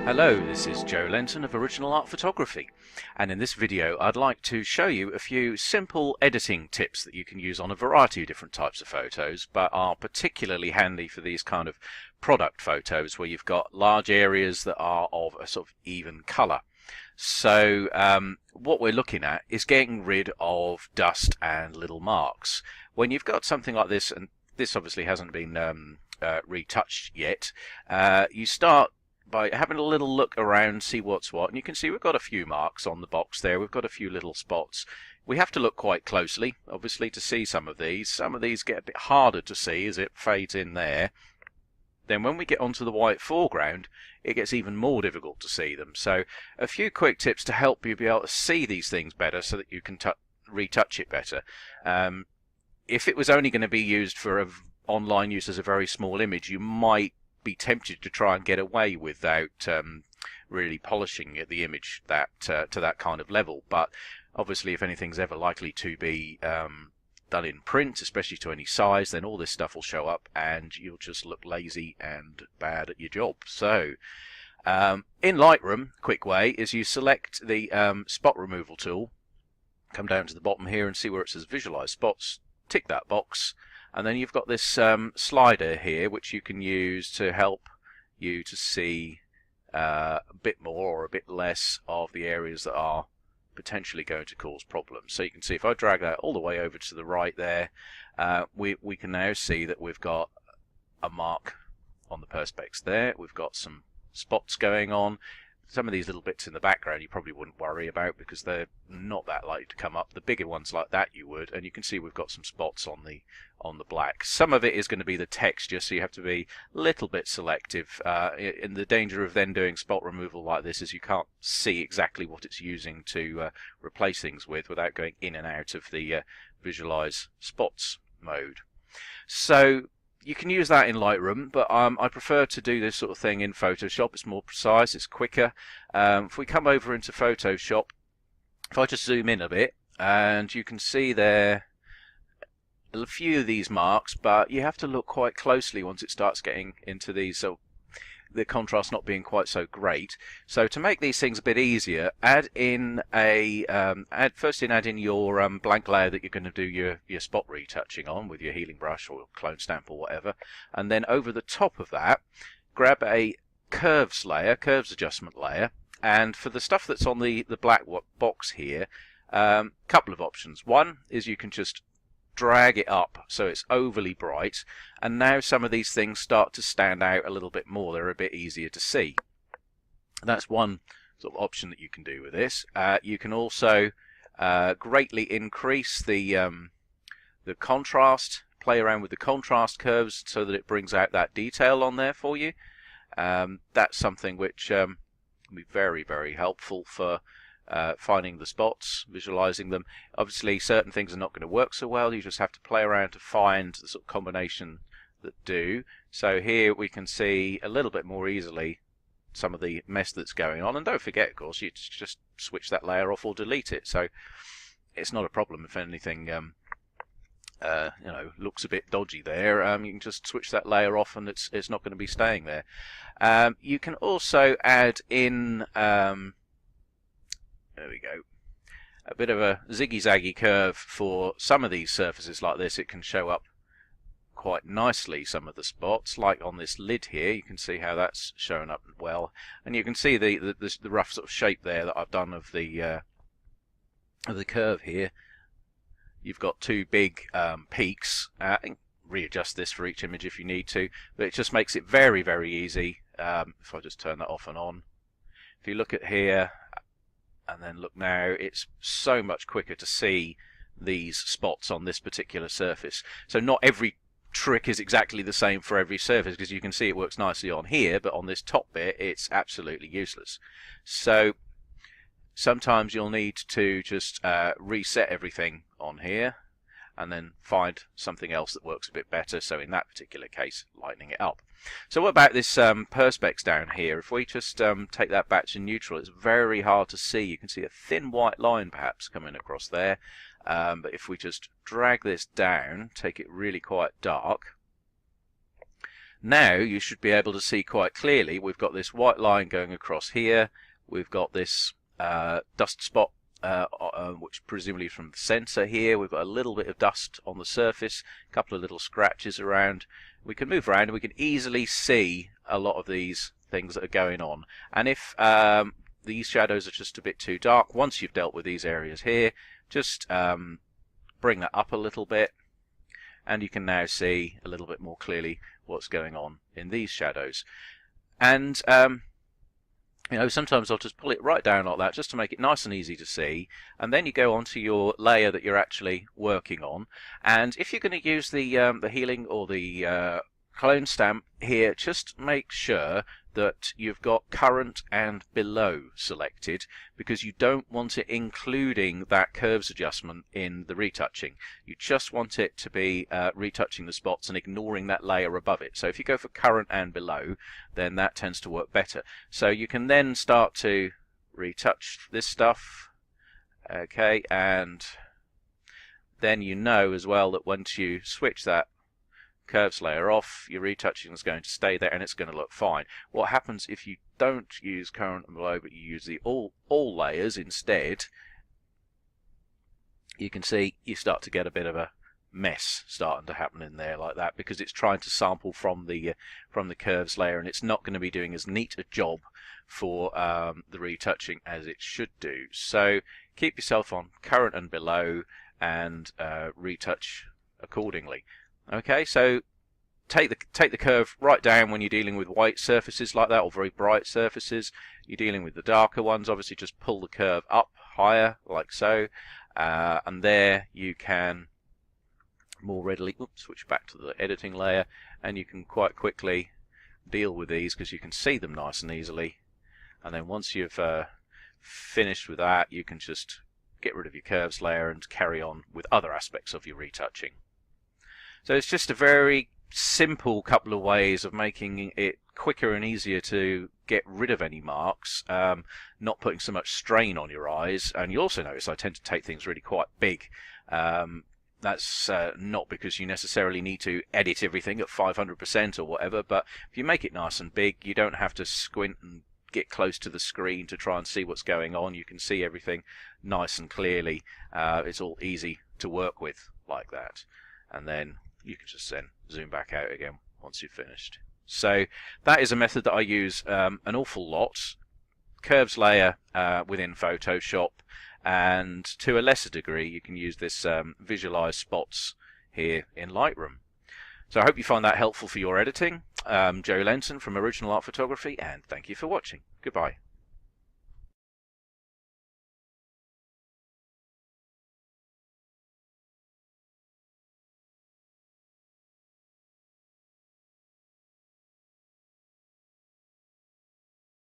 Hello, this is Joe Lenton of Original Art Photography, and in this video I'd like to show you a few simple editing tips that you can use on a variety of different types of photos, but are particularly handy for these kind of product photos where you've got large areas that are of a sort of even colour. So what we're looking at is getting rid of dust and little marks. When you've got something like this, and this obviously hasn't been retouched yet, you start by having a little look around, see what's what, and you can see we've got a few marks on the box there. We've got a few little spots. We have to look quite closely, obviously, to see some of these. Some of these get a bit harder to see as it fades in there. Then when we get onto the white foreground, it gets even more difficult to see them. So a few quick tips to help you be able to see these things better so that you can retouch it better. If it was only going to be used for online use as a very small image, you might be tempted to try and get away without really polishing the image to that kind of level. But obviously, if anything's ever likely to be done in print, especially to any size, then all this stuff will show up and you'll just look lazy and bad at your job. So in Lightroom, quick way is you select the spot removal tool, come down to the bottom here and see where it says visualize spots, tick that box, and then you've got this slider here which you can use to help you to see a bit more or a bit less of the areas that are potentially going to cause problems. So you can see if I drag that all the way over to the right there, we can now see that we've got a mark on the perspex there. We've got some spots going on. Some of these little bits in the background you probably wouldn't worry about because they're not that likely to come up. The bigger ones like that you would, and you can see we've got some spots on the black. Some of it is going to be the texture, so you have to be a little bit selective. And the danger of then doing spot removal like this is you can't see exactly what it's using to replace things with without going in and out of the visualize spots mode. So you can use that in Lightroom, but I prefer to do this sort of thing in Photoshop. It's more precise, it's quicker. If we come over into Photoshop, if I just zoom in a bit, and you can see there a few of these marks, but you have to look quite closely once it starts getting into these, so the contrast not being quite so great. So to make these things a bit easier, add in your blank layer that you're going to do your spot retouching on with your healing brush or clone stamp or whatever, and then over the top of that grab a curves adjustment layer, and for the stuff that's on the black box here, couple of options. One is you can just drag it up so it's overly bright, and now some of these things start to stand out a little bit more. They're a bit easier to see. That's one sort of option that you can do with this. You can also greatly increase the contrast, play around with the contrast curves so that it brings out that detail on there for you. That's something which can be very, very helpful for finding the spots, visualizing them. Obviously certain things are not going to work so well. You just have to play around to find the sort of combination that do. So here we can see a little bit more easily some of the mess that's going on, and don't forget, of course, you just switch that layer off or delete it, so it's not a problem if anything looks a bit dodgy there. You can just switch that layer off and it's not going to be staying there. You can also add in there we go, a bit of a ziggy-zaggy curve for some of these surfaces like this. It can show up quite nicely, some of the spots, like on this lid here. You can see how that's showing up well, and you can see the rough sort of shape there that I've done of the curve here. You've got two big peaks. Readjust this for each image if you need to, but it just makes it very, very easy. If I just turn that off and on, if you look at here and then look now, it's so much quicker to see these spots on this particular surface. So not every trick is exactly the same for every surface, because you can see it works nicely on here, but on this top bit it's absolutely useless. So sometimes you'll need to just reset everything on here and then find something else that works a bit better. So in that particular case, lightening it up. So what about this perspex down here? If we just take that back to neutral, it's very hard to see. You can see a thin white line perhaps coming across there. But if we just drag this down, take it really quite dark, now you should be able to see quite clearly we've got this white line going across here. We've got this dust spot, which presumably from the sensor here. We've got a little bit of dust on the surface, a couple of little scratches around. We can move around and we can easily see a lot of these things that are going on. And if these shadows are just a bit too dark, once you've dealt with these areas here, just bring that up a little bit, and you can now see a little bit more clearly what's going on in these shadows. And you know, sometimes I'll just pull it right down like that just to make it nice and easy to see, and then you go on to your layer that you're actually working on. And if you're going to use the healing or the clone stamp here, just make sure that you've got current and below selected, because you don't want it including that curves adjustment in the retouching. You just want it to be retouching the spots and ignoring that layer above it. So if you go for current and below, then that tends to work better. So you can then start to retouch this stuff, okay, and then you know as well that once you switch that curves layer off, your retouching is going to stay there and it's going to look fine. What happens if you don't use current and below but you use the all layers instead? You can see you start to get a bit of a mess starting to happen in there like that, because it's trying to sample from the curves layer, and it's not going to be doing as neat a job for the retouching as it should do. So keep yourself on current and below and retouch accordingly. Okay, so take the curve right down when you're dealing with white surfaces like that, or very bright surfaces. You're dealing with the darker ones, obviously just pull the curve up higher like so, and there you can more readily switch back to the editing layer, and you can quite quickly deal with these because you can see them nice and easily. And then once you've finished with that, you can just get rid of your curves layer and carry on with other aspects of your retouching. So it's just a very simple couple of ways of making it quicker and easier to get rid of any marks, not putting so much strain on your eyes. And you also notice I tend to take things really quite big. That's not because you necessarily need to edit everything at 500% or whatever, but if you make it nice and big, you don't have to squint and get close to the screen to try and see what's going on. You can see everything nice and clearly. It's all easy to work with like that. And then you can just then zoom back out again once you've finished. So that is a method that I use an awful lot. Curves layer within Photoshop, and to a lesser degree you can use this visualize spots here in Lightroom. So I hope you find that helpful for your editing. Joe Lenton from Original Art Photography, and thank you for watching. Goodbye.